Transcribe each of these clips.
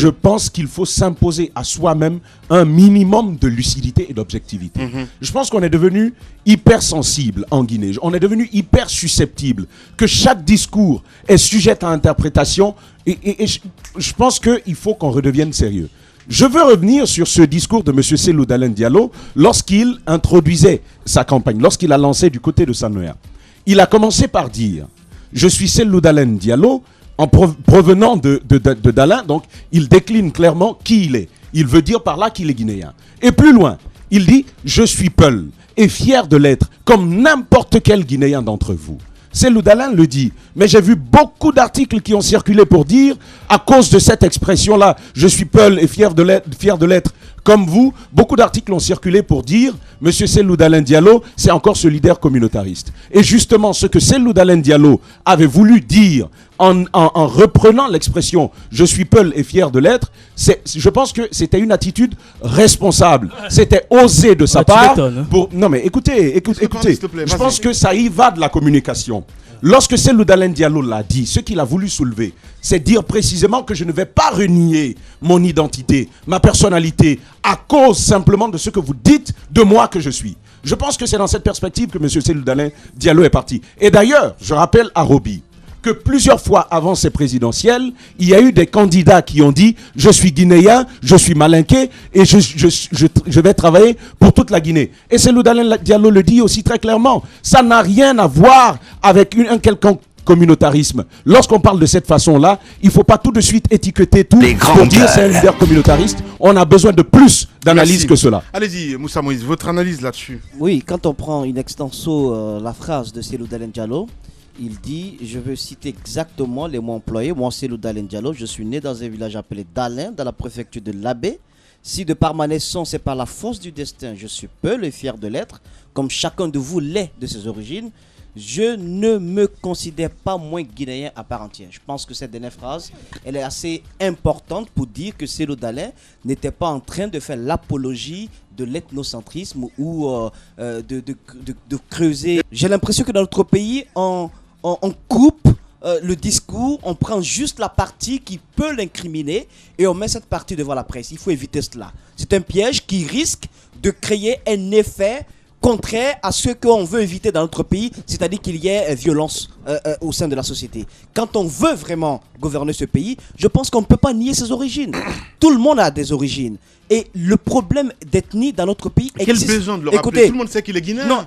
je pense qu'il faut s'imposer à soi-même un minimum de lucidité et d'objectivité. Je pense qu'on est devenu hypersensible en Guinée. On est devenu hyper susceptible, que chaque discours est sujet à interprétation. Et je pense qu'il faut qu'on redevienne sérieux. Je veux revenir sur ce discours de M. Cellou Dalein Diallo lorsqu'il introduisait sa campagne, lorsqu'il a lancé du côté de Sanoya. Il a commencé par dire « Je suis Cellou Dalein Diallo » en provenant de Dalein, donc il décline clairement qui il est. Il veut dire par là qu'il est guinéen. Et plus loin, il dit « Je suis Peul et fier de l'être comme n'importe quel Guinéen d'entre vous ». Cellou Dalein le dit, mais j'ai vu beaucoup d'articles qui ont circulé pour dire, à cause de cette expression-là, je suis Peul et fier de l'être comme vous, beaucoup d'articles ont circulé pour dire, Monsieur Cellou Dalein Diallo, c'est encore ce leader communautariste. Et justement, ce que Cellou Dalein Diallo avait voulu dire en reprenant l'expression « je suis Peul et fier de l'être », je pense que c'était une attitude responsable. C'était osé de sa part. Non mais écoutez, je pense que ça y va de la communication. Lorsque Cellou Dalein Diallo l'a dit, ce qu'il a voulu soulever, c'est dire précisément que je ne vais pas renier mon identité, ma personnalité, à cause simplement de ce que vous dites de moi que je suis. Je pense que c'est dans cette perspective que M. Cellou Dalein Diallo est parti. Et d'ailleurs, je rappelle à Roby que plusieurs fois avant ces présidentielles, il y a eu des candidats qui ont dit « Je suis guinéen, je suis malinqué et je vais travailler pour toute la Guinée ». Et Cellou Dalein Diallo le dit aussi très clairement. Ça n'a rien à voir avec un quelconque communautarisme. Lorsqu'on parle de cette façon-là, il ne faut pas tout de suite étiqueter tout pour dire c'est un leader communautariste. On a besoin de plus d'analyse que cela. Allez-y, Moussa Moïse, votre analyse là-dessus. Oui, quand on prend in extenso la phrase de Cellou Dalein Diallo, il dit, je veux citer exactement les mots employés. Moi, Cellou Dalein Diallo, je suis né dans un village appelé Dalein, dans la préfecture de l'Abbé. Si de par ma naissance et par la force du destin, je suis Peul et fier de l'être, comme chacun de vous l'est de ses origines, je ne me considère pas moins guinéen à part entière. Je pense que cette dernière phrase, elle est assez importante pour dire que Cellou Dalein n'était pas en train de faire l'apologie de l'ethnocentrisme ou de creuser. J'ai l'impression que dans notre pays, on coupe le discours, on prend juste la partie qui peut l'incriminer et on met cette partie devant la presse. Il faut éviter cela. C'est un piège qui risque de créer un effet contraire à ce qu'on veut éviter dans notre pays, c'est-à-dire qu'il y ait violence au sein de la société. Quand on veut vraiment gouverner ce pays, je pense qu'on ne peut pas nier ses origines. Tout le monde a des origines. Et le problème d'ethnie dans notre pays existe. Quel besoin de le rappeler? Écoutez, tout le monde sait qu'il est guinéen. Non,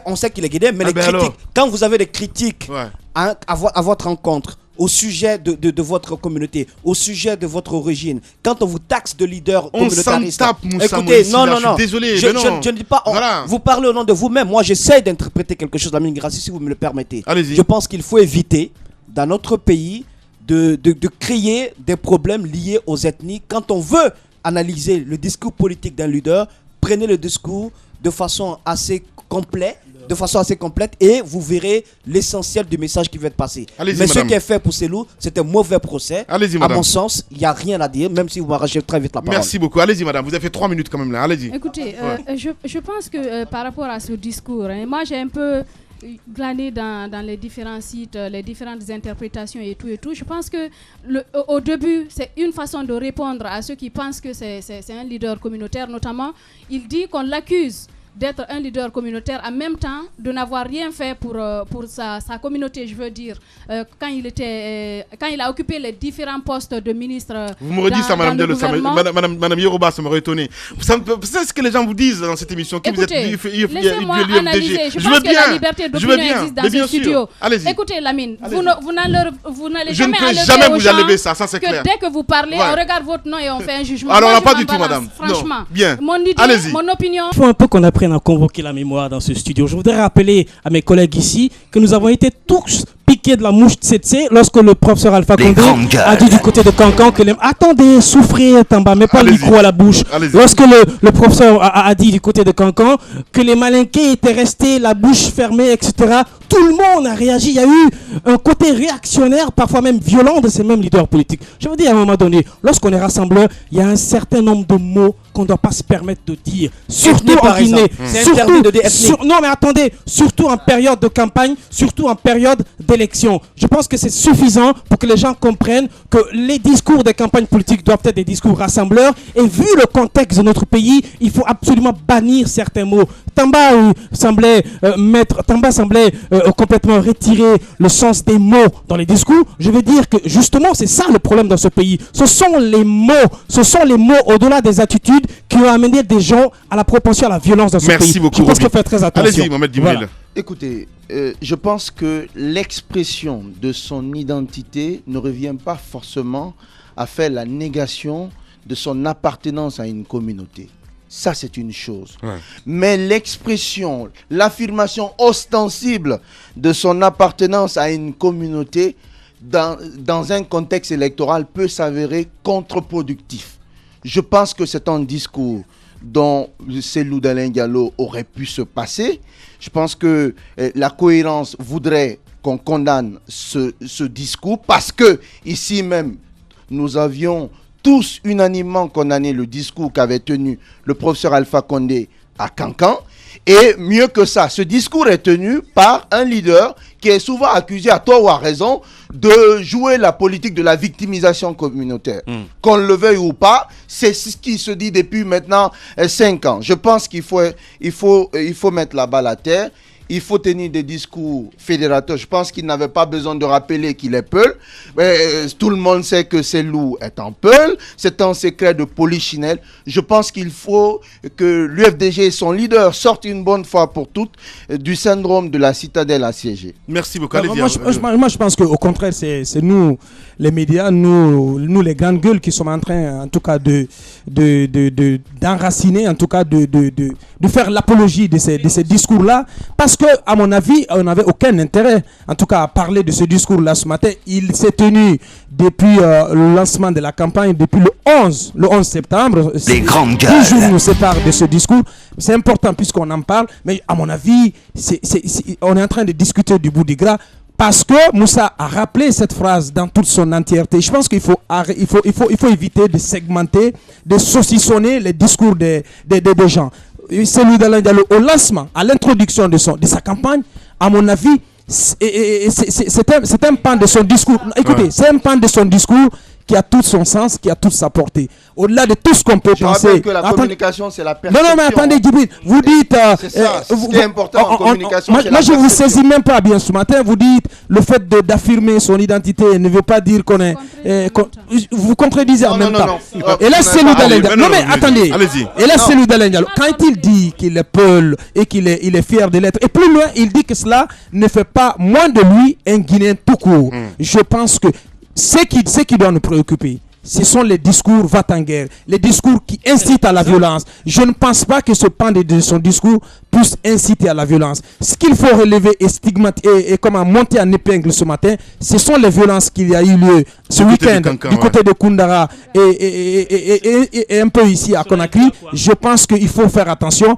on sait qu'il est guinéen, mais les critiques, quand vous avez des critiques à votre rencontre, au sujet de votre communauté, au sujet de votre origine, quand on vous taxe de leader communautariste, écoutez, non, je suis désolé, je ne dis pas, vous parlez au nom de vous-même. Moi, j'essaie d'interpréter quelque chose, Lamine Grassi, si vous me le permettez. Je pense qu'il faut éviter, dans notre pays, de créer des problèmes liés aux ethnies. Quand on veut analyser le discours politique d'un leader, prenez le discours de façon assez complète, et vous verrez l'essentiel du message qui va être passé. Mais ce qui est fait pour Cellou, c'est un mauvais procès. À mon sens, il n'y a rien à dire, même si vous m'arrachez très vite la parole. Merci beaucoup. Allez-y, madame. Vous avez fait 3 minutes quand même là. Allez-y. Écoutez, je pense que par rapport à ce discours, moi j'ai un peu glané dans les différents sites, les différentes interprétations et tout. Je pense que au début, c'est une façon de répondre à ceux qui pensent que c'est un leader communautaire. Notamment, il dit qu'on l'accuse d'être un leader communautaire, en même temps de n'avoir rien fait pour sa communauté, je veux dire, quand il a occupé les différents postes de ministre. Vous me redites ça, Madame Diallo, Madame Yoruba, ça m'aurait étonné. C'est ce que les gens vous disent dans cette émission. Écoutez, laissez-moi analyser. Je pense que la liberté d'opinion existe dans ce studio. Écoutez, Lamine, vous n'allez jamais enlever ça, c'est clair. Dès que vous parlez, on regarde votre nom et on fait un jugement. Alors, pas du tout, madame. Franchement, bien. Mon idée, mon opinion. Il faut un peu qu'on apprenne à convoquer la mémoire dans ce studio. Je voudrais rappeler à mes collègues ici que nous avons été tous piqués de la mouche tsetse lorsque le professeur Alpha Condé a dit du côté de Cancan que attendez, souffrez Tamba, mais pas le micro à la bouche. Lorsque le professeur a dit du côté de Cancan que les Malinqués étaient restés la bouche fermée, etc. tout le monde a réagi. Il y a eu un côté réactionnaire, parfois même violent de ces mêmes leaders politiques. Je veux dire, à un moment donné, lorsqu'on est rassembleur, il y a un certain nombre de mots qu'on ne doit pas se permettre de dire. Surtout en Guinée. Non, mais attendez, surtout en période de campagne, surtout en période d'élection. Je pense que c'est suffisant pour que les gens comprennent que les discours des campagnes politiques doivent être des discours rassembleurs. Et vu le contexte de notre pays, il faut absolument bannir certains mots. Tamba semblait complètement retirer le sens des mots dans les discours. Je veux dire que justement, c'est ça le problème dans ce pays. Ce sont les mots au-delà des attitudes qui ont amené des gens à la propension à la violence dans ce pays. Merci beaucoup. Je pense qu'il faut faire très attention. Allez-y, Mohamed Djibril. Voilà. Écoutez, je pense que l'expression de son identité ne revient pas forcément à faire la négation de son appartenance à une communauté. Ça, c'est une chose. Ouais. Mais l'expression, l'affirmation ostensible de son appartenance à une communauté dans un contexte électoral peut s'avérer contre-productif. Je pense que c'est un discours dont Cellou Dalein Diallo aurait pu se passer. Je pense que la cohérence voudrait qu'on condamne ce discours parce que ici même, nous avions tous unanimement condamné le discours qu'avait tenu le professeur Alpha Condé à Kankan. Et mieux que ça, ce discours est tenu par un leader qui est souvent accusé, à tort ou à raison, de jouer la politique de la victimisation communautaire. Qu'on le veuille ou pas, c'est ce qui se dit depuis maintenant 5 ans. Je pense qu'il faut mettre la balle à terre. Il faut tenir des discours fédérateurs. Je pense qu'il n'avait pas besoin de rappeler qu'il est Peul. Tout le monde sait que Cellou est en Peul. C'est un secret de polichinelle. Je pense qu'il faut que l'UFDG et son leader sortent une bonne fois pour toutes du syndrome de la citadelle assiégée. Merci beaucoup. Moi, je pense qu'au contraire, c'est nous, les médias, nous les grandes gueules qui sommes en train, en tout cas, d'enraciner, en tout cas, de faire l'apologie de ces discours-là. Parce que, à mon avis, on n'avait aucun intérêt, en tout cas, à parler de ce discours-là ce matin. Il s'est tenu depuis le lancement de la campagne, depuis le 11 septembre. Les grandes gueules. 10 jours nous séparent de ce discours. C'est important puisqu'on en parle. Mais à mon avis, on est en train de discuter du bout du gras. Parce que Moussa a rappelé cette phrase dans toute son entièreté. Je pense qu'il faut éviter de segmenter, de saucissonner les discours des gens. Celui d'Alain Diallo, au lancement, à l'introduction de sa campagne, à mon avis, c'est un pan de son discours. Écoutez, c'est un pan de son discours qui a tout son sens, qui a toute sa portée. Au-delà de tout ce qu'on peut penser. Je rappelle que la communication, c'est la perception. Non, mais attendez, Djibril, vous dites... c'est ça, ce qui est important en communication, moi, je ne vous saisis même pas bien ce matin. Vous dites, le fait d'affirmer son identité ne veut pas dire qu'on est... vous contredisez en même temps. Et là, c'est Cellou Dalein Diallo. Non, mais attendez. Et là, c'est Cellou Dalein Diallo. Quand il dit qu'il est Peul et qu'il est fier de l'être, et plus loin, il dit que cela ne fait pas moins de lui un Guinéen tout court. Je pense que ce qui doit nous préoccuper, ce sont les discours va-t-en-guerre, les discours qui incitent à la violence. Je ne pense pas que ce pan de son discours puisse inciter à la violence. Ce qu'il faut relever et stigmatiser et comment monter en épingle ce matin, ce sont les violences qu'il y a eu lieu ce week-end du côté de Koundara et un peu ici à Conakry. Je pense qu'il faut faire attention.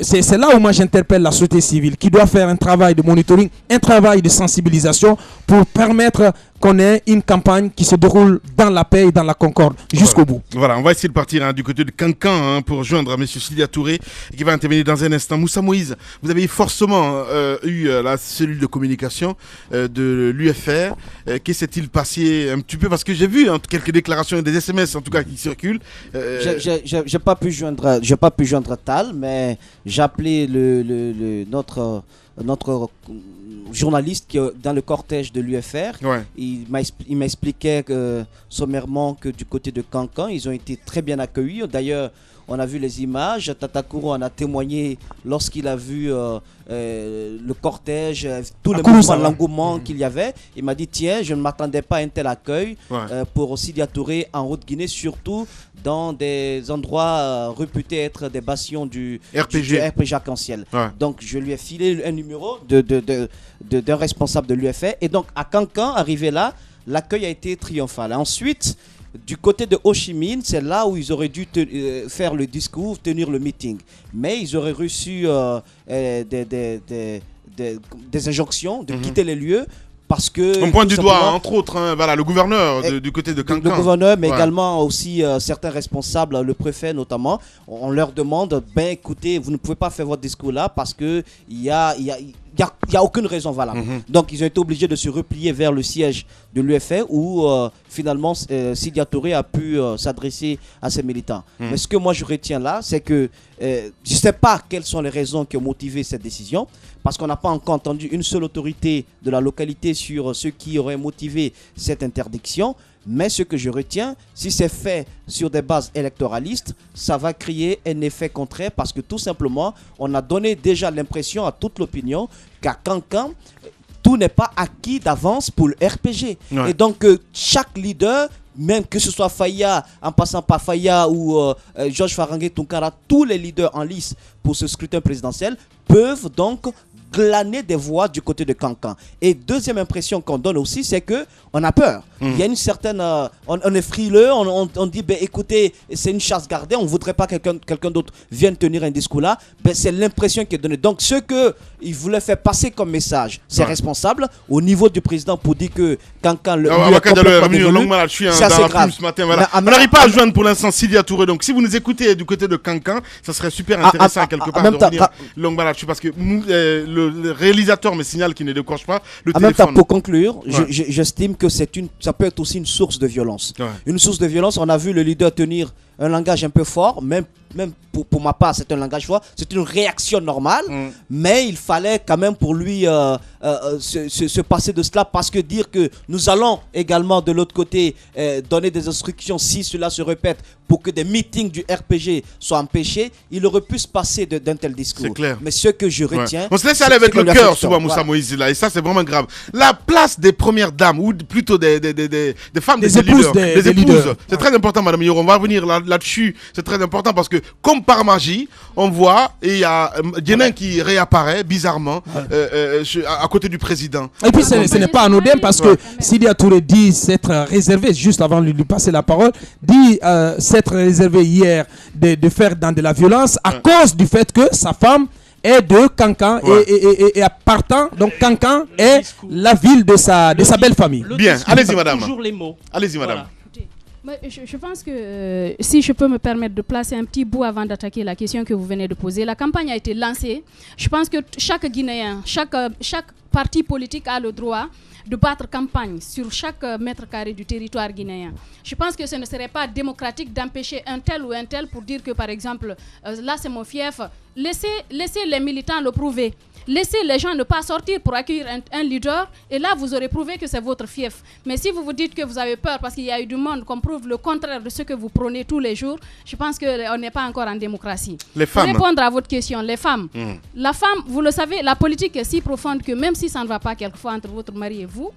C'est là où moi j'interpelle la société civile qui doit faire un travail de monitoring, un travail de sensibilisation pour permettre qu'on ait une campagne qui se déroule dans la paix et dans la concorde jusqu'au bout. Voilà, on va essayer de partir du côté de Kankan pour rejoindre M. Sidia Touré qui va intervenir dans un instant. Moussa Moïse, vous avez forcément eu la cellule de communication de l'UFR. Qu'est-ce qui s'est-il passé un petit peu? Parce que j'ai vu quelques déclarations et des SMS en tout cas qui circulent. J'ai pas pu joindre Tal, mais j'ai appelé notre journaliste qui est dans le cortège de l'UFR. Ouais. Il m'expliquait sommairement que du côté de Kankan, ils ont été très bien accueillis. D'ailleurs, on a vu les images. Tata Kourou en a témoigné lorsqu'il a vu le cortège, tout le mouvement, l'engouement qu'il y avait. Il m'a dit, tiens, je ne m'attendais pas à un tel accueil pour Sidia Touré en Haute-Guinée, surtout dans des endroits réputés être des bastions du RPG Arc-en-Ciel. Ouais. Donc, je lui ai filé un numéro d'un responsable de l'UFR. Et donc, à Kankan, arrivé là, l'accueil a été triomphal. Ensuite, du côté de Ho Chi Minh, c'est là où ils auraient dû faire le discours, tenir le meeting. Mais ils auraient reçu des des injonctions de quitter les lieux. Parce que, on pointe du doigt, entre autres, voilà, le gouverneur du côté de Kankan. Le gouverneur, mais également aussi certains responsables, le préfet notamment. On leur demande, écoutez, vous ne pouvez pas faire votre discours là parce qu'il y a aucune raison valable. Donc, ils ont été obligés de se replier vers le siège de l'UFR où, finalement, Sidya Touré a pu s'adresser à ses militants. Mais ce que moi, je retiens là, c'est que je ne sais pas quelles sont les raisons qui ont motivé cette décision, parce qu'on n'a pas encore entendu une seule autorité de la localité sur ce qui aurait motivé cette interdiction. Mais ce que je retiens, si c'est fait sur des bases électoralistes, ça va créer un effet contraire parce que tout simplement, on a donné déjà l'impression à toute l'opinion qu'à Kankan, tout n'est pas acquis d'avance pour le RPG. Et donc, chaque leader, même que ce soit Faya, en passant par Faya ou Georges Farangé Tunkara, tous les leaders en lice pour ce scrutin présidentiel peuvent donc glaner des voix du côté de Kankan. Et deuxième impression qu'on donne aussi, c'est que on a peur. Il y a une certaine... on est frileux, on dit, écoutez, c'est une chasse gardée, on ne voudrait pas que quelqu'un d'autre vienne tenir un discours là. C'est l'impression qui est donnée. Donc, ce qu'il voulait faire passer comme message, c'est responsable au niveau du président pour dire que Kankan... c'est assez grave. Ce matin, voilà. On n'arrive pas à joindre pour l'instant Sidya Touré. Donc, si vous nous écoutez du côté de Kankan, ça serait super intéressant quelque part de revenir Longmalachu, parce que le réalisateur me signale qu'il ne décroche pas le téléphone. En même temps, pour conclure, j'estime que ça peut être aussi une source de violence. Une source de violence, on a vu le leader tenir un langage un peu fort, même pour ma part, c'est un langage fort, c'est une réaction normale, mais il fallait quand même pour lui se passer de cela, parce que dire que nous allons également de l'autre côté donner des instructions si cela se répète pour que des meetings du RPG soient empêchés, il aurait pu se passer d'un tel discours. C'est clair. Mais ce que je retiens... On se laisse aller avec le cœur souvent, Moussa Moïse, là, et ça c'est vraiment grave. La place des premières dames, ou plutôt des femmes, des épouses, leaders. C'est très important, Madame Yoro, on va revenir là-dessus, c'est très important parce que comme par magie, on voit, et il y a Djenin qui réapparaît bizarrement à côté du président. Et puis ce n'est pas anodin parce que Sidya Touré dit s'être réservé, juste avant de lui passer la parole, dit s'être réservé hier de faire dans de la violence à cause du fait que sa femme est de Kankan et partant, donc Kankan est la ville de sa belle famille. Bien, allez-y madame. Toujours les mots. Allez-y madame. Je pense que si je peux me permettre de placer un petit bout avant d'attaquer la question que vous venez de poser, la campagne a été lancée. Je pense que chaque Guinéen, chaque parti politique a le droit de battre campagne sur chaque mètre carré du territoire guinéen. Je pense que ce ne serait pas démocratique d'empêcher un tel ou un tel pour dire que, par exemple, là c'est mon fief. Laissez les militants le prouver. Laissez les gens ne pas sortir pour accueillir un leader, et là vous aurez prouvé que c'est votre fief. Mais si vous vous dites que vous avez peur parce qu'il y a eu du monde qu'on prouve le contraire de ce que vous prônez tous les jours, je pense qu'on n'est pas encore en démocratie. Les femmes. Pour répondre à votre question, les femmes. La femme, vous le savez, la politique est si profonde que même si ça ne va pas quelquefois entre votre mari et vous,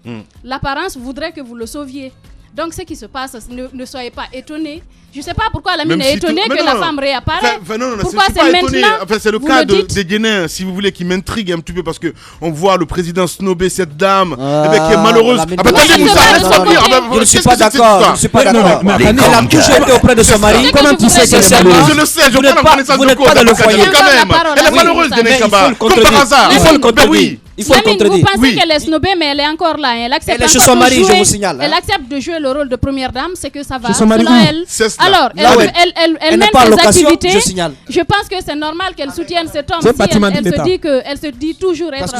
l'apparence voudrait que vous le sauviez. Donc, ce qui se passe, ne soyez pas étonnés. Je ne sais pas pourquoi la mine est étonnée que la femme réapparaît. Pourquoi c'est maintenant? Enfin, c'est le cas de Djenin, si vous voulez, qui m'intrigue un petit peu parce qu'on voit le président snobber cette dame qui est malheureuse. Je ne suis pas d'accord. Je ne suis pas d'accord. Elle a toujours été auprès de son mari. Comment tu sais que c'est malheureux? Je le sais, je prends la connaissance de cause. Elle est malheureuse, Djenin Kaba. Comme par hasard. Il faut le contredire. Il faut vous pensez qu'elle est snobée, mais elle est encore là. Elle accepte chez son mari, je vous signale. Elle accepte de jouer le rôle de première dame, c'est que ça va. Selon elle. Alors, elle mène ses activités. Je pense que c'est normal qu'elle soutienne cet homme. Si elle se dit toujours être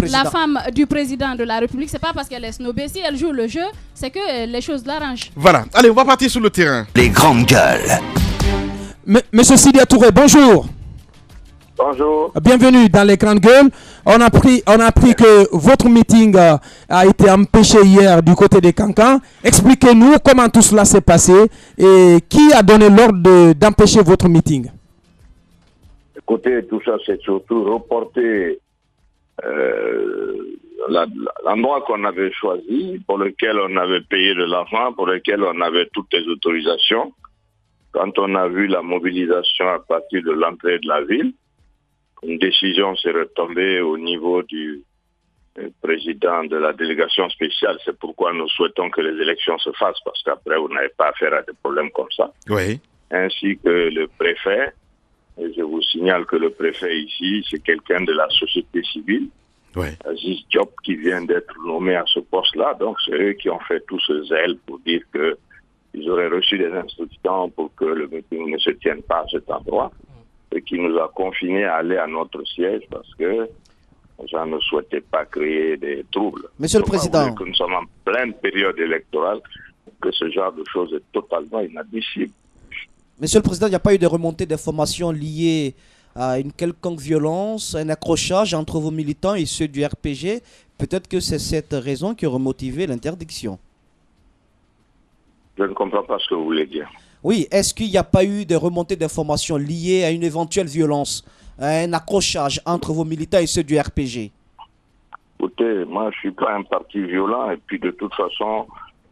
la femme du président de la République, c'est pas parce qu'elle est snobée. Si elle joue le jeu, c'est que les choses l'arrangent. Voilà. Allez, on va partir sur le terrain. Les grandes gueules. Monsieur Sidya Touré, bonjour. Bonjour. Bienvenue dans les grandes gueules. On a appris que votre meeting a été empêché hier du côté de Kankan. Expliquez-nous comment tout cela s'est passé et qui a donné l'ordre d'empêcher votre meeting. Écoutez, tout ça c'est surtout reporter l'endroit qu'on avait choisi, pour lequel on avait payé de l'argent, pour lequel on avait toutes les autorisations. Quand on a vu la mobilisation à partir de l'entrée de la ville, une décision s'est retombée au niveau du président de la délégation spéciale. C'est pourquoi nous souhaitons que les élections se fassent, parce qu'après, vous n'avez pas affaire à des problèmes comme ça. Oui. Ainsi que le préfet. Et je vous signale que le préfet ici, c'est quelqu'un de la société civile. Aziz Diop qui vient d'être nommé à ce poste-là. Donc c'est eux qui ont fait tout ce zèle pour dire qu'ils auraient reçu des instructions pour que le meeting ne se tienne pas à cet endroit et qui nous a confinés à aller à notre siège parce que les gens ne souhaitaient pas créer des troubles. Monsieur le Président. Que nous sommes en pleine période électorale, que ce genre de choses est totalement inadmissible. Monsieur le Président, il n'y a pas eu de remontée d'informations liées à une quelconque violence, un accrochage entre vos militants et ceux du RPG. Peut-être que c'est cette raison qui aurait motivé l'interdiction. Je ne comprends pas ce que vous voulez dire. Oui, est-ce qu'il n'y a pas eu de remontée d'informations liées à une éventuelle violence, à un accrochage entre vos militants et ceux du RPG? Écoutez, moi je ne suis pas un parti violent et puis de toute façon,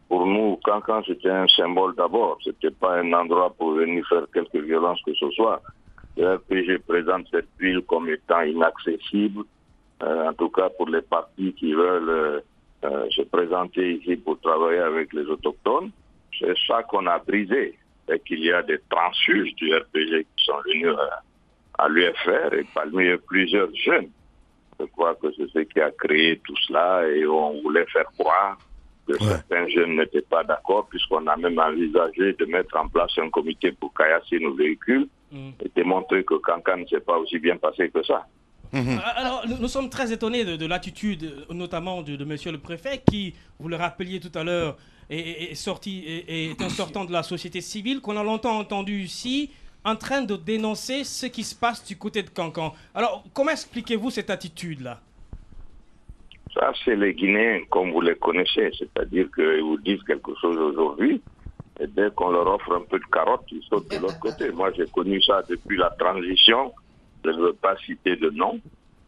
pour nous, Cancan c'était un symbole d'abord. Ce n'était pas un endroit pour venir faire quelque violence que ce soit. Le RPG présente cette ville comme étant inaccessible, en tout cas pour les partis qui veulent se présenter ici pour travailler avec les autochtones. C'est ça qu'on a brisé. Et qu'il y a des transfuges du RPG qui sont venus à l'UFR et parmi eux plusieurs jeunes. Je crois que c'est ce qui a créé tout cela et on voulait faire croire que certains jeunes n'étaient pas d'accord puisqu'on a même envisagé de mettre en place un comité pour caillasser nos véhicules et démontrer que Cancan ne s'est pas aussi bien passé que ça. Alors, nous sommes très étonnés de l'attitude, notamment de monsieur le préfet, qui, vous le rappeliez tout à l'heure, est un sortant de la société civile, qu'on a longtemps entendu ici, en train de dénoncer ce qui se passe du côté de Cancan. Alors, comment expliquez-vous cette attitude-là? Ça, c'est les Guinéens, comme vous les connaissez, c'est-à-dire qu'ils vous disent quelque chose aujourd'hui, et dès qu'on leur offre un peu de carotte, ils sautent de l'autre côté. Moi, j'ai connu ça depuis la transition. Je ne veux pas citer de nom,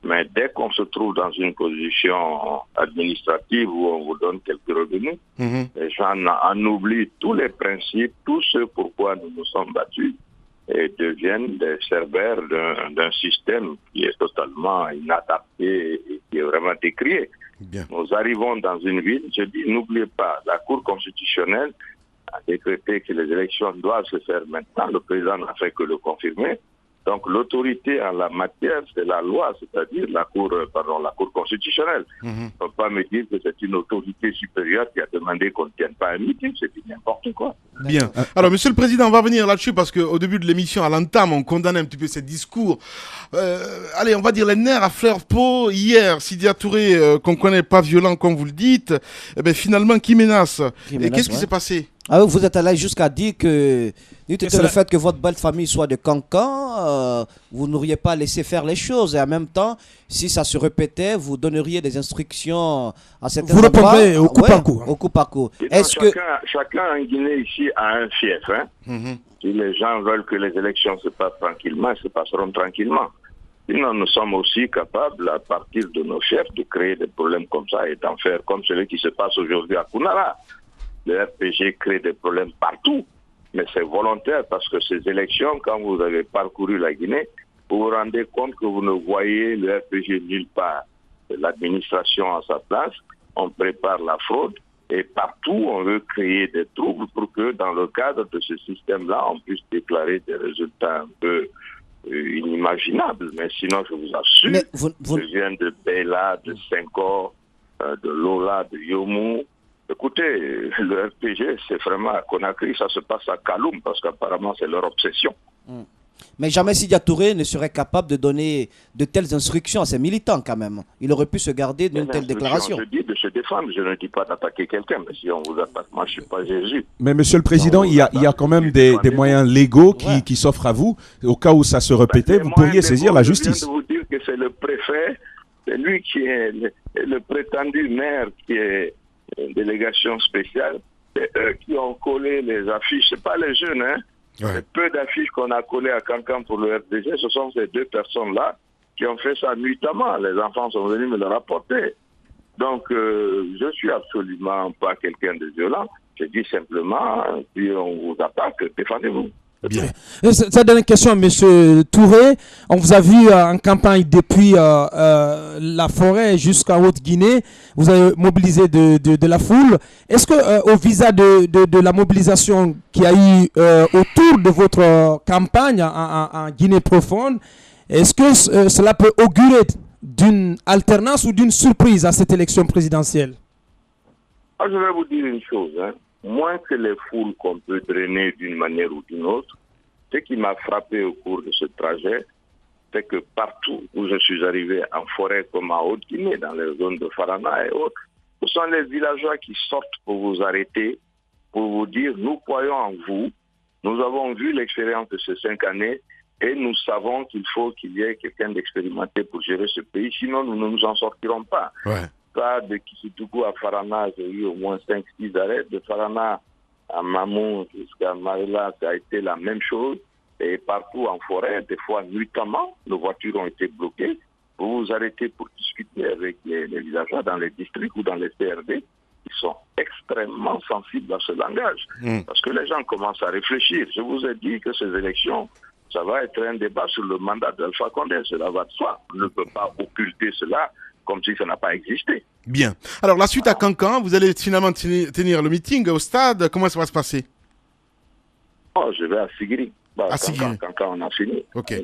mais dès qu'on se trouve dans une position administrative où on vous donne quelques revenus, les gens en oublient tous les principes, tout ce pourquoi nous nous sommes battus, et deviennent des cerbères d'un système qui est totalement inadapté et qui est vraiment décrié. Nous arrivons dans une ville, je dis, n'oubliez pas, la Cour constitutionnelle a décrété que les élections doivent se faire maintenant, le président n'a fait que le confirmer. Donc l'autorité en la matière, c'est la loi, c'est-à-dire la Cour constitutionnelle. On ne peut pas me dire que c'est une autorité supérieure qui a demandé qu'on ne tienne pas un meeting, c'est n'importe quoi. Bien. Alors, Monsieur le Président, on va venir là-dessus parce qu'au début de l'émission, à l'entame, on condamnait un petit peu ces discours. Allez, on va dire les nerfs à fleur de peau. Hier, Sidya Touré, qu'on connaît pas violent comme vous le dites, eh bien, finalement, qui menace? Et qu'est-ce qui s'est passé? Vous êtes allé jusqu'à dire que, le fait que votre belle famille soit de Cancan, vous n'auriez pas laissé faire les choses. Et en même temps, si ça se répétait, vous donneriez des instructions à certains endroits. Vous répondrez au coup par coup. Au coup par coup. Chacun en Guinée ici a un fief. Si les gens veulent que les élections se passent tranquillement, elles se passeront tranquillement. Sinon, nous sommes aussi capables, à partir de nos chefs, de créer des problèmes comme ça et d'en faire comme celui qui se passe aujourd'hui à Kounara. Le RPG crée des problèmes partout, mais c'est volontaire parce que ces élections, quand vous avez parcouru la Guinée, vous vous rendez compte que vous ne voyez le RPG nulle part. L'administration à sa place, on prépare la fraude et partout on veut créer des troubles pour que dans le cadre de ce système-là, on puisse déclarer des résultats un peu inimaginables. Mais sinon, je vous assure, je viens de Bela, de Senkor, de Lola, de Yomou. Écoutez, le RPG, c'est vraiment à Conakry, ça se passe à Kaloum, parce qu'apparemment, c'est leur obsession. Mais jamais Sidya Touré ne serait capable de donner de telles instructions à ses militants, quand même. Il aurait pu se garder d'une telle déclaration. Je dis de se défendre, je ne dis pas d'attaquer quelqu'un, mais si on vous attaque, moi, je ne suis pas Jésus. Mais Monsieur le Président, il y a quand même des moyens légaux qui s'offrent à vous. Au cas où ça se répétait, vous pourriez saisir la justice. Je viens de vous dire que c'est le préfet, c'est lui qui est le prétendu maire qui est une délégation spéciale, c'est eux qui ont collé les affiches, c'est pas les jeunes, Les peu d'affiches qu'on a collées à Cancan pour le RDG, ce sont ces deux personnes-là qui ont fait ça nuitamment. Les enfants sont venus me le rapporter. Donc, je suis absolument pas quelqu'un de violent. Je dis simplement, si on vous attaque, défendez-vous. Bien. Cette dernière question, M. Touré. On vous a vu en campagne depuis la forêt jusqu'à Haute-Guinée. Vous avez mobilisé de la foule. Est-ce que, au visa de la mobilisation qu'il y a eu autour de votre campagne en Guinée profonde, est-ce que cela peut augurer d'une alternance ou d'une surprise à cette élection présidentielle? Je vais vous dire une chose. Moins que les foules qu'on peut drainer d'une manière ou d'une autre, ce qui m'a frappé au cours de ce trajet, c'est que partout où je suis arrivé en forêt comme en Haute-Guinée, dans les zones de Farana et autres, ce sont les villageois qui sortent pour vous arrêter, pour vous dire « Nous croyons en vous, nous avons vu l'expérience de ces 5 années et nous savons qu'il faut qu'il y ait quelqu'un d'expérimenté pour gérer ce pays, sinon nous ne nous en sortirons pas. » Ça, de Kissitougou à Farana, j'ai eu au moins 5-6 arrêts. De Farana à Mamou jusqu'à Marela, ça a été la même chose. Et partout en forêt, des fois nuitamment, nos voitures ont été bloquées. Vous vous arrêtez pour discuter avec les villageois dans les districts ou dans les CRD. Ils sont extrêmement sensibles à ce langage. Parce que les gens commencent à réfléchir. Je vous ai dit que ces élections, ça va être un débat sur le mandat d'Alpha Condé. Cela va de soi. On ne peut pas occulter cela comme si ça n'a pas existé. Bien. Alors, la suite à Cancan, vous allez finalement tenir le meeting au stade. Comment ça va se passer? Je vais à Sigiri. À Sigiri. Cancan, on a fini. Ok.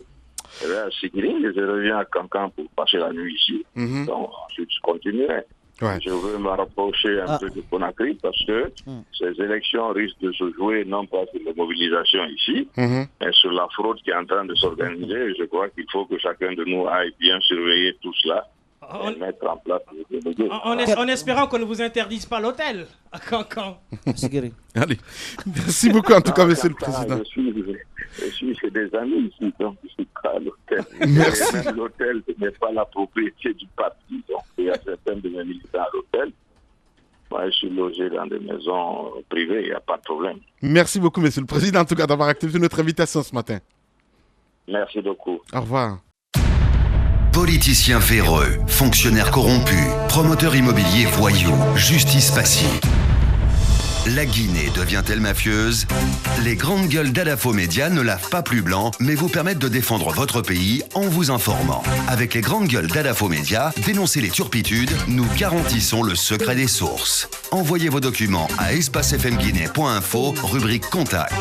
Je vais à Sigiri et je reviens à Cancan pour passer la nuit ici. Donc, ensuite, je continuerai. Je veux me rapprocher un peu de Conakry parce que ces élections risquent de se jouer non pas sur les mobilisations ici, mais sur la fraude qui est en train de s'organiser. Je crois qu'il faut que chacun de nous aille bien surveiller tout cela. Mettre en place en espérant qu'on ne vous interdise pas l'hôtel à Cancan. Allez, merci beaucoup en tout cas, monsieur le président. Je suis chez des amis ici, donc je suis pas à l'hôtel. Merci. Même l'hôtel n'est pas la propriété du parti, donc il y a certains de mes militants à l'hôtel. Moi, je suis logé dans des maisons privées, il n'y a pas de problème. Merci beaucoup, monsieur le président, en tout cas, d'avoir accepté notre invitation ce matin. Merci beaucoup. Au revoir. Politiciens véreux, fonctionnaires corrompus, promoteurs immobiliers voyous, justice passive. La Guinée devient-elle mafieuse? Les grandes gueules d'Alafo Média ne lavent pas plus blanc, mais vous permettent de défendre votre pays en vous informant. Avec les grandes gueules d'Alafo Média, dénoncez les turpitudes, nous garantissons le secret des sources. Envoyez vos documents à espacefmguinée.info, rubrique Contact.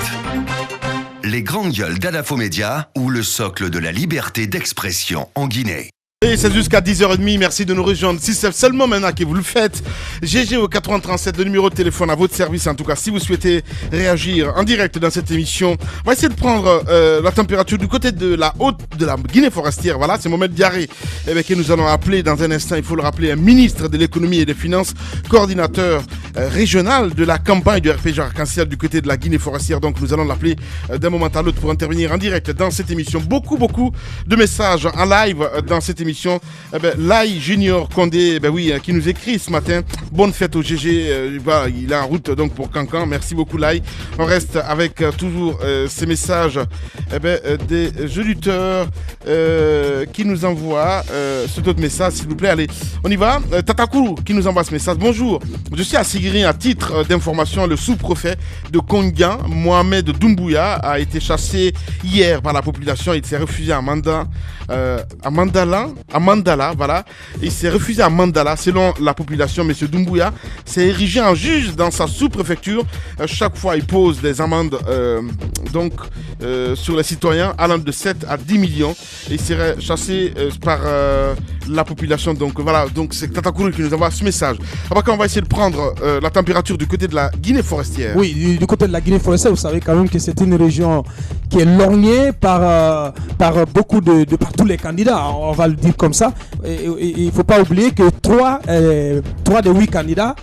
Les grandes gueules d'Alafo Média ou le socle de la liberté d'expression en Guinée. Et c'est jusqu'à 10h30, merci de nous rejoindre. Si c'est seulement maintenant que vous le faites, GG au 8037, le numéro de téléphone à votre service. En tout cas, si vous souhaitez réagir en direct dans cette émission, on va essayer de prendre la température du côté de la Guinée forestière. Voilà, c'est Mohamed Diaré que nous allons appeler dans un instant, il faut le rappeler, un ministre de l'économie et des finances, coordinateur régional de la campagne du RPG Arc-en-Ciel du côté de la Guinée forestière. Donc nous allons l'appeler d'un moment à l'autre pour intervenir en direct dans cette émission. Beaucoup de messages en live dans cette émission. Lai Junior Condé, qui nous écrit ce matin. Bonne fête au GG. Il est en route donc pour Cancan. Merci beaucoup Lai. On reste avec toujours ces messages des auditeurs qui nous envoient ce autre message, s'il vous plaît. Allez, on y va. Tatakourou qui nous envoie ce message. Bonjour. Je suis à Sigiri. À titre d'information, le sous-préfet de Kongan, Mohamed Doumbouya, a été chassé hier par la population. Il s'est refusé à Mandala, voilà. Il s'est refusé à Mandala. Selon la population, M. Doumbouya s'est érigé en juge dans sa sous-préfecture. Chaque fois, il pose des amendes sur les citoyens allant de 7 à 10 millions. Il serait chassé par la population. Donc voilà, donc c'est Tatakourou qui nous envoie ce message. Après, on va essayer de prendre la température du côté de la Guinée forestière. Oui, du côté de la Guinée forestière, vous savez quand même que c'est une région qui est lorgnée par beaucoup par tous les candidats, on va le dire comme ça. Il ne faut pas oublier que 3 des 8 candidats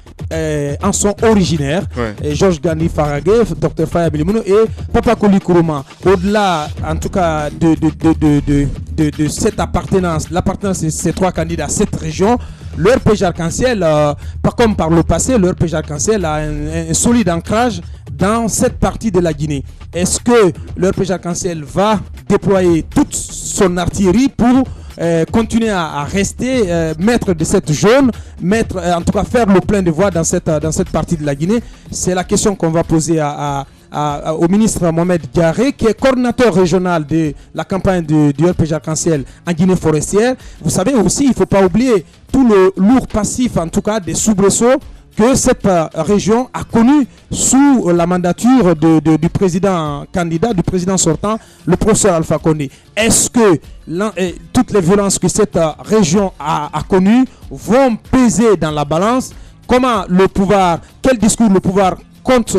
en sont originaires. Georges Gani Faragé, Dr Faya Bilimounou et Papa Koli Kourouma. Au-delà, en tout cas, de cette l'appartenance de ces 3 candidats à cette région, le RPG Arc-en-Ciel, pas comme par le passé, le RPG Arc-en-Ciel a un solide ancrage dans cette partie de la Guinée. Est-ce que le RPG Arc-en-Ciel va déployer toute son artillerie pour continuer à rester maître de cette zone, en tout cas faire le plein de voix dans cette partie de la Guinée? C'est la question qu'on va poser au ministre Mohamed Diaré, qui est coordinateur régional de la campagne du RPG Arc-en-Ciel en Guinée forestière. Vous savez aussi, il ne faut pas oublier tout le lourd passif, en tout cas des soubresauts que cette région a connu sous la mandature du président candidat, du président sortant, le professeur Alpha Condé. Est-ce que toutes les violences que cette région a connues vont peser dans la balance? Comment le pouvoir, quel discours le pouvoir compte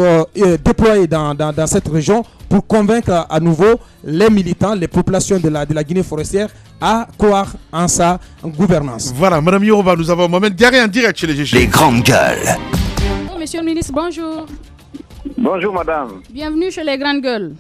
déployer dans cette région pour convaincre à nouveau les militants, les populations de la Guinée forestière à croire en sa gouvernance? Voilà, Madame Yoruba, nous avons Mohamed Diaré en direct chez les GG. Les grandes gueules. Monsieur le ministre, bonjour. Bonjour madame. Bienvenue chez les grandes gueules.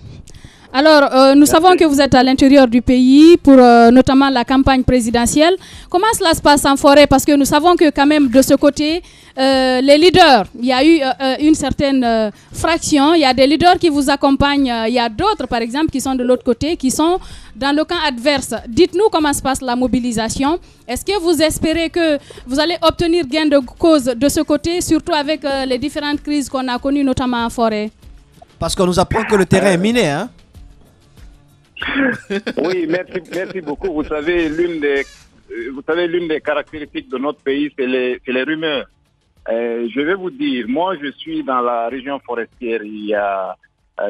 Alors, nous savons que vous êtes à l'intérieur du pays pour notamment la campagne présidentielle. Comment cela se passe en forêt? Parce que nous savons que quand même de ce côté, les leaders, il y a eu une certaine fraction. Il y a des leaders qui vous accompagnent. Il y a d'autres, par exemple, qui sont de l'autre côté, qui sont dans le camp adverse. Dites-nous comment se passe la mobilisation. Est-ce que vous espérez que vous allez obtenir gain de cause de ce côté, surtout avec les différentes crises qu'on a connues, notamment en forêt? Parce qu'on nous apprend que le terrain est miné, hein? Oui, merci beaucoup. Vous savez, l'une des caractéristiques de notre pays, c'est les rumeurs. Je vais vous dire, moi, je suis dans la région forestière il y a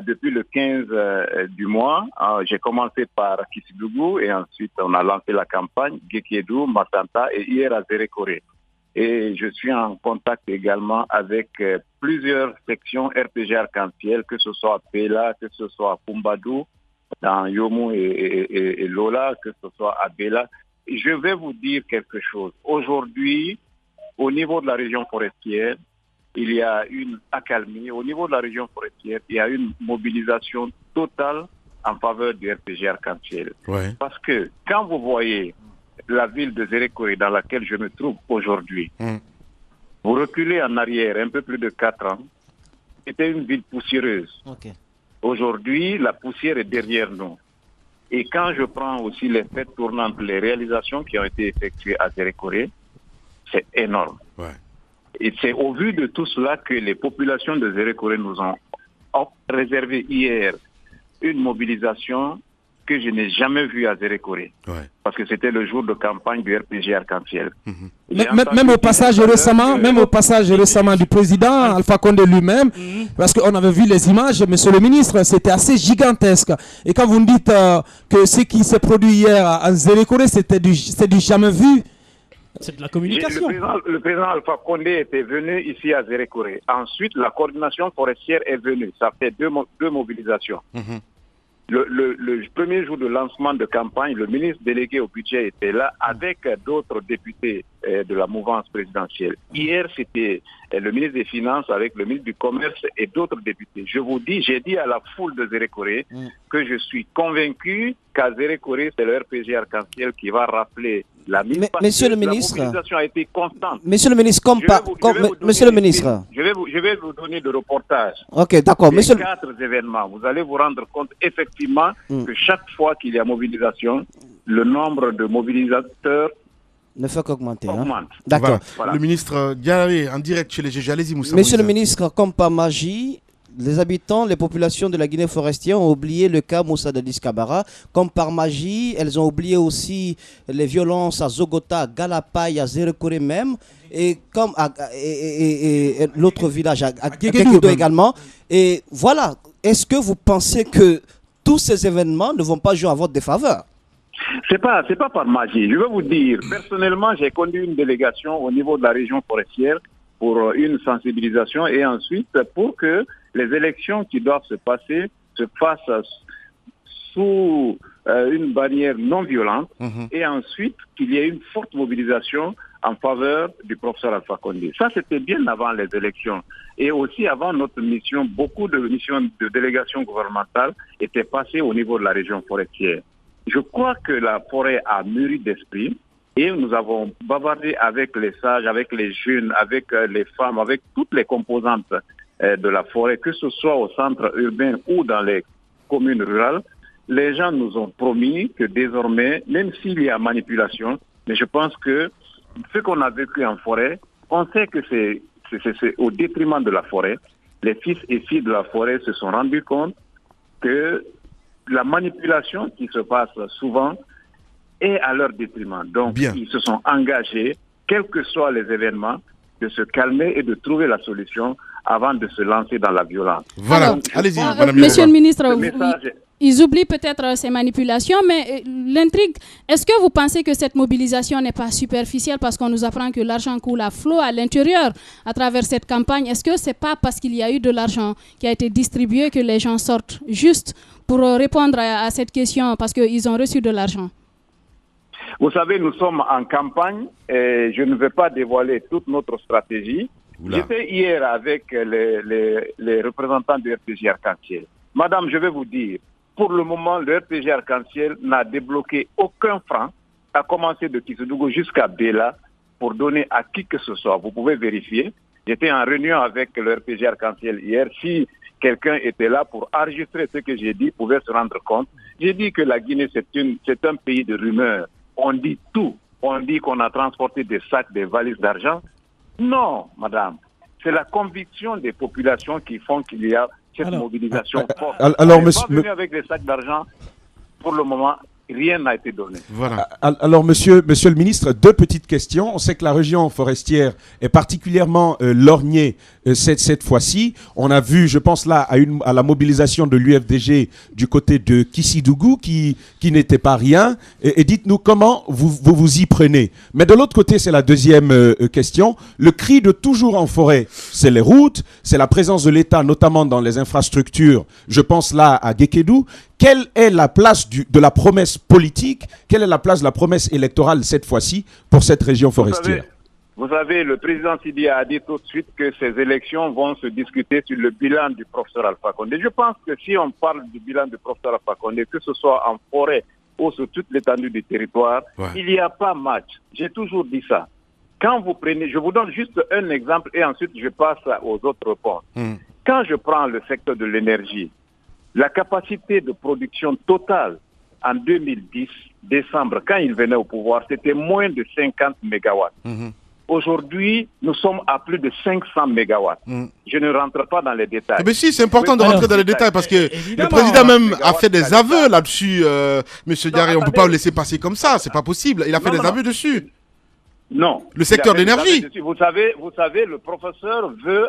depuis le 15 du mois. J'ai commencé par Kisidougou et ensuite on a lancé la campagne Gekiedou, Matanta et hier à Zérékoré. Et je suis en contact également avec plusieurs sections RPG Arc-en-Ciel, que ce soit à Pela, que ce soit à Pumbadou, dans Yomu et Lola, que ce soit à Bela. Je vais vous dire quelque chose. Aujourd'hui, au niveau de la région forestière, il y a une accalmie. Au niveau de la région forestière, il y a une mobilisation totale en faveur du RPG Arc-en-Ciel. Ouais. Parce que quand vous voyez la ville de Zérékoré dans laquelle je me trouve aujourd'hui, vous reculez en arrière un peu plus de 4 ans, c'était une ville poussiéreuse. Okay. Aujourd'hui, la poussière est derrière nous. Et quand je prends aussi les faits tournantes, les réalisations qui ont été effectuées à Zérékoré, c'est énorme. Ouais. Et c'est au vu de tout cela que les populations de Zérékoré nous ont réservé hier une mobilisation que je n'ai jamais vue à Zérékoré. Ouais. Parce que c'était le jour de campagne du RPG Arc-en-Ciel. Même au passage récemment du président Alpha Condé lui-même, parce qu'on avait vu les images, monsieur le ministre, c'était assez gigantesque. Et quand vous me dites que ce qui s'est produit hier à Zérékoré, c'est du jamais vu. C'est de la communication. Le président Alpha Condé était venu ici à Zérékoré. Ensuite, la coordination forestière est venue. Ça fait deux mobilisations. Le premier jour de lancement de campagne, le ministre délégué au budget était là avec d'autres députés de la mouvance présidentielle. Hier, c'était le ministre des Finances avec le ministre du Commerce et d'autres députés. J'ai dit à la foule de Zérékoré que je suis convaincu qu'à Zérékoré, c'est le RPG Arc-en-Ciel qui va rappeler la mise. Monsieur le ministre, la mobilisation a été constante. Monsieur le ministre, monsieur le ministre, je vais vous donner le reportage. Ok, d'accord. Les 4 événements, vous allez vous rendre compte effectivement que chaque fois qu'il y a mobilisation, le nombre de mobilisateurs ne fait qu'augmenter. Augmente. D'accord. Voilà. Le ministre Diaré en direct chez les GG. Allez-y, Moussa. Monsieur le ministre, comme par magie, les habitants, les populations de la Guinée forestière ont oublié le cas Moussa Dadis Kabara. Comme par magie, elles ont oublié aussi les violences à Zogota, à Galapay, à Zérékoré même, et comme et l'autre village, à Gekiedou également. Et voilà, est-ce que vous pensez que tous ces événements ne vont pas jouer en votre défaveur? C'est pas par magie. Je vais vous dire, personnellement, j'ai conduit une délégation au niveau de la région forestière pour une sensibilisation et ensuite pour que les élections qui doivent se passer se fassent sous une barrière non violente et ensuite qu'il y ait une forte mobilisation en faveur du professeur Alpha Condé. Ça, c'était bien avant les élections. Et aussi avant notre mission, beaucoup de missions de délégation gouvernementale étaient passées au niveau de la région forestière. Je crois que la forêt a mûri d'esprit et nous avons bavardé avec les sages, avec les jeunes, avec les femmes, avec toutes les composantes de la forêt, que ce soit au centre urbain ou dans les communes rurales. Les gens nous ont promis que désormais, même s'il y a manipulation, mais je pense que ce qu'on a vécu en forêt, on sait que c'est au détriment de la forêt. Les fils et filles de la forêt se sont rendus compte que la manipulation qui se passe souvent est à leur détriment. Donc, ils se sont engagés, quels que soient les événements. de se calmer et de trouver la solution avant de se lancer dans la violence. Voilà, Alors, allez-y, Madame Monsieur le ministre, Le message ils oublient peut-être ces manipulations, mais l'intrigue, est-ce que vous pensez que cette mobilisation n'est pas superficielle parce qu'on nous apprend que l'argent coule à flot à l'intérieur à travers cette campagne? Est-ce que c'est pas parce qu'il y a eu de l'argent qui a été distribué que les gens sortent juste pour répondre à cette question parce qu'ils ont reçu de l'argent? Vous savez, nous sommes en campagne et je ne vais pas dévoiler toute notre stratégie. Oula. J'étais hier avec les représentants du RPG Arc-en-Ciel. Madame, je vais vous dire, pour le moment, le RPG Arc-en-Ciel n'a débloqué aucun franc, à commencer de Kissoudjougou jusqu'à Bela, pour donner à qui que ce soit. Vous pouvez vérifier. J'étais en réunion avec le RPG Arc-en-Ciel hier. Si quelqu'un était là pour enregistrer ce que j'ai dit, pouvait se rendre compte. J'ai dit que la Guinée, c'est un pays de rumeurs. On dit tout. On dit qu'on a transporté des sacs, des valises d'argent. Non, madame. C'est la conviction des populations qui font qu'il y a cette mobilisation forte. Alors, on n'est monsieur, pas venu avec des sacs d'argent. Pour le moment, rien n'a été donné. Voilà. alors, monsieur le ministre, deux petites questions. On sait que la région forestière est particulièrement lorgnée cette fois-ci. On a vu, je pense là, à la mobilisation de l'UFDG du côté de Kissoudjougou qui n'était pas rien. Et dites-nous comment vous y prenez. Mais de l'autre côté, c'est la deuxième question. Le cri de toujours en forêt, c'est les routes, c'est la présence de l'État, notamment dans les infrastructures. Je pense là à Guékédou. Quelle est la place de la promesse politique? Quelle est la place de la promesse électorale cette fois-ci pour cette région forestière? Vous savez, le président Sidi a dit tout de suite que ces élections vont se discuter sur le bilan du professeur Alpha Condé. Je pense que si on parle du bilan du professeur Alpha Condé, que ce soit en forêt ou sur toute l'étendue du territoire, il n'y a pas match. J'ai toujours dit ça. Quand vous prenez, je vous donne juste un exemple et ensuite je passe aux autres réponses. Quand je prends le secteur de l'énergie, la capacité de production totale en 2010, décembre, quand il venait au pouvoir, c'était moins de 50 mégawatts. Aujourd'hui, nous sommes à plus de 500 mégawatts. Je ne rentre pas dans les détails. Mais si, c'est important de rentrer dans les détails parce que le président même a fait des aveux là-dessus, Monsieur Diarra. On ne peut pas le laisser passer comme ça, c'est pas possible. Il a fait des aveux dessus. Non. Le secteur d'énergie. Vous savez, le professeur veut,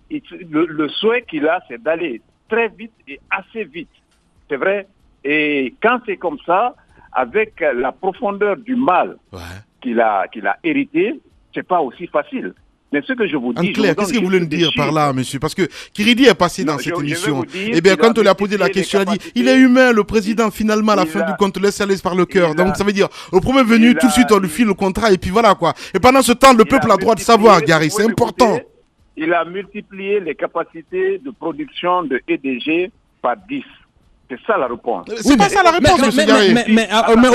le souhait qu'il a, c'est d'aller très vite et assez vite. C'est vrai. Et quand c'est comme ça, avec la profondeur du mal qu'il a hérité, c'est pas aussi facile. Mais ce que je vous dis... En clair, qu'est-ce que vous voulez nous dire par là, monsieur? Parce que Kiridi est passé dans cette émission. Eh bien, quand on lui a posé la question, il a dit, il est humain, le président, finalement, à la fin du compte, laisse aller par le cœur. Donc, ça veut dire, au premier venu, tout de suite, on lui file le contrat, et puis voilà, quoi. Et pendant ce temps, le peuple a le droit de savoir, Gary, c'est important. Il a multiplié les capacités de production de EDG par 10. C'est ça la réponse. C'est pas ça la réponse, monsieur Gary. Mais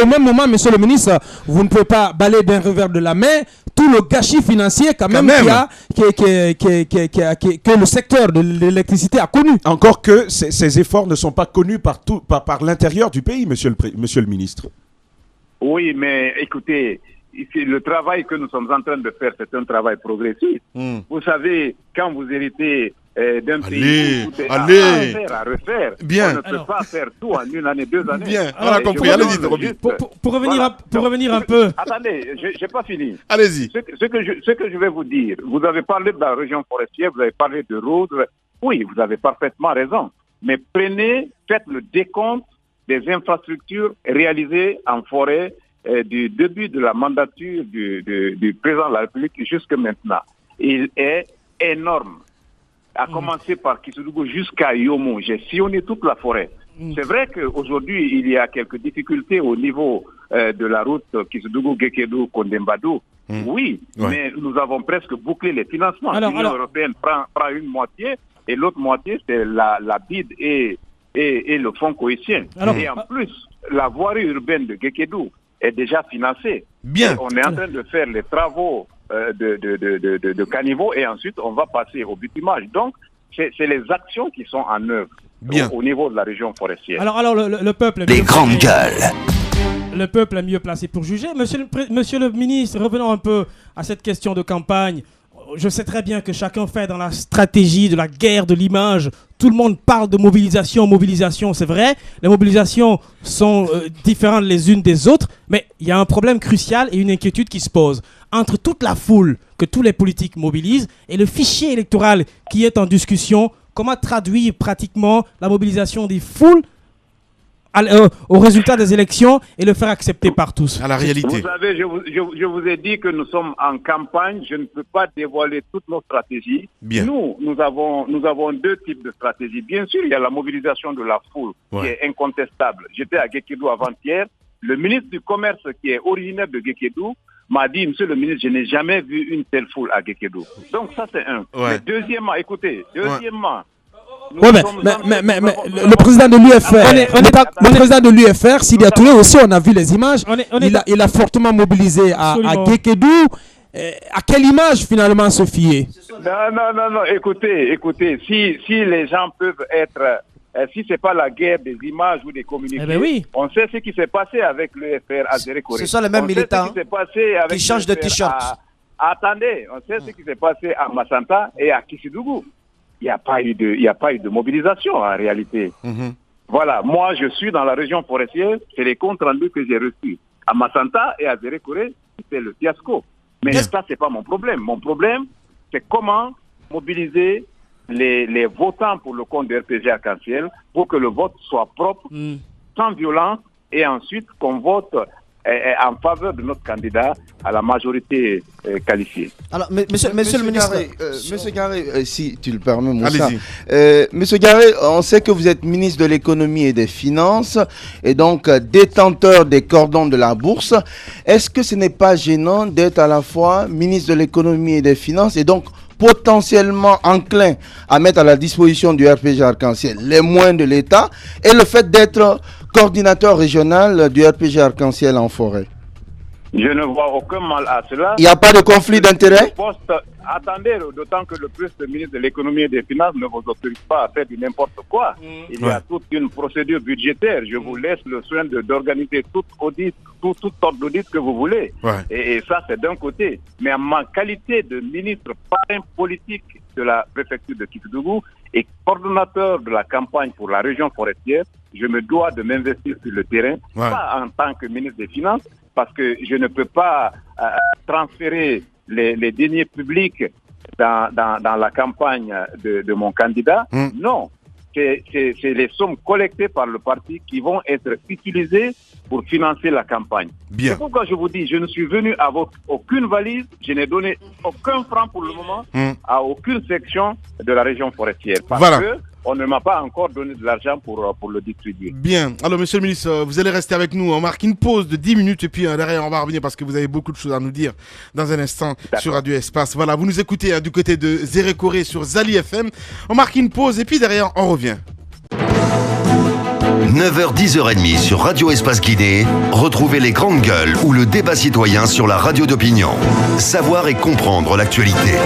au même moment, monsieur le ministre, vous ne pouvez pas balayer d'un revers de la main tout le gâchis financier que le secteur de l'électricité a connu. Encore que ces efforts ne sont pas connus par l'intérieur du pays, monsieur le ministre. Oui, mais écoutez, le travail que nous sommes en train de faire, c'est un travail progressif. Vous savez, quand vous héritez d'un pays où tout est à refaire, bien. On ne peut pas faire tout en une année, 2 années. Bien, on a compris. Allez-y, pour revenir un peu... Attendez, je n'ai pas fini. Allez-y. Ce que je vais vous dire, vous avez parlé de la région forestière, vous avez parlé de routes. Oui, vous avez parfaitement raison. Mais faites le décompte des infrastructures réalisées en forêt du début de la mandature du président de la République jusqu'à maintenant. Il est énorme. À commencer par Kissoudjougou jusqu'à Yomo. J'ai sillonné toute la forêt. C'est vrai qu'aujourd'hui, il y a quelques difficultés au niveau de la route Kissoudjougou-Guékédou-Kondembadou. Oui, mais nous avons presque bouclé les financements. L'Union européenne prend une moitié et l'autre moitié, c'est la BID et le fonds cohésien. Et en plus, la voirie urbaine de Guékédou est déjà financée. Bien. Et on est en train de faire les travaux de caniveau et ensuite on va passer au bitumage. Donc, c'est les actions qui sont en œuvre au niveau de la région forestière. Alors le peuple... Les grandes gueules. Le peuple est mieux placé pour juger. Monsieur le ministre, revenons un peu à cette question de campagne. Je sais très bien que chacun fait dans la stratégie de la guerre de l'image. Tout le monde parle de mobilisation, c'est vrai. Les mobilisations sont différentes les unes des autres, mais il y a un problème crucial et une inquiétude qui se pose. Entre toute la foule que tous les politiques mobilisent. Et le fichier électoral qui est en discussion, comment traduire pratiquement la mobilisation des foules au résultat des élections et le faire accepter par tous. À la réalité. Vous savez, je vous ai dit que nous sommes en campagne. Je ne peux pas dévoiler toutes nos stratégies. Bien. Nous avons deux types de stratégies. Bien sûr, il y a la mobilisation de la foule qui est incontestable. J'étais à Guékédou avant-hier. Le ministre du Commerce, qui est originaire de Guékédou, m'a dit, monsieur le ministre, je n'ai jamais vu une telle foule à Guékédou. Donc ça, c'est un. Mais deuxièmement, écoutez, Oui, mais le président de l'UFR, le président de l'UFR, Sidia Touré aussi, on a vu les images. Il a fortement mobilisé à Guékédou. À quelle image finalement se fier? Non. Écoutez. Si les gens peuvent être, si c'est pas la guerre des images ou des communiqués, on sait ce qui s'est passé avec l'UFR à Zérékoré. Ce sont les mêmes militants qui changent de t-shirt. Attendez, on sait ce qui s'est passé à Massanta et à Kissidougou. Il n'y a pas eu de mobilisation en réalité. Voilà, moi je suis dans la région forestière, c'est les comptes rendus que j'ai reçus. À Massanta et à Zérékoré, c'est le fiasco. Mais ça, c'est pas mon problème. Mon problème, c'est comment mobiliser les votants pour le compte de RPG Arc-en-Ciel pour que le vote soit propre, sans violence, et ensuite qu'on vote en faveur de notre candidat à la majorité qualifiée. Alors, monsieur le ministre... Monsieur Garé, si tu le permets, Moussa. Monsieur Garé, on sait que vous êtes ministre de l'économie et des finances, et donc détenteur des cordons de la bourse. Est-ce que ce n'est pas gênant d'être à la fois ministre de l'économie et des finances, et donc potentiellement enclin à mettre à la disposition du RPG Arc-en-Ciel les moyens de l'État, et le fait d'être coordinateur régional du RPG Arc-en-Ciel en forêt? Je ne vois aucun mal à cela. Il n'y a pas de conflit d'intérêt? Attendez, d'autant que le ministre de l'économie et des finances ne vous autorise pas à faire du n'importe quoi. Il y a toute une procédure budgétaire. Je vous laisse le soin d'organiser tout sorte d'audit que vous voulez. Et ça, c'est d'un côté. Mais en ma qualité de ministre parrain politique de la préfecture de Kissidougou et coordonnateur de la campagne pour la région forestière, je me dois de m'investir sur le terrain, pas en tant que ministre des Finances, parce que je ne peux pas transférer les deniers publics dans la campagne de mon candidat. Non, c'est les sommes collectées par le parti qui vont être utilisées pour financer la campagne. C'est pourquoi je vous dis, je ne suis venu avec aucune valise, je n'ai donné aucun franc pour le moment à aucune section de la région forestière. Parce que on ne m'a pas encore donné de l'argent pour le distribuer. Bien. Alors, monsieur le ministre, vous allez rester avec nous. On marque une pause de 10 minutes et puis derrière, on va revenir parce que vous avez beaucoup de choses à nous dire dans un instant sur Radio Espace. Voilà, vous nous écoutez du côté de Zérékoré sur Zali FM. On marque une pause et puis derrière, on revient. 9h, 10h30 sur Radio Espace Guidé. Retrouvez les grandes gueules ou le débat citoyen sur la radio d'opinion. Savoir et comprendre l'actualité.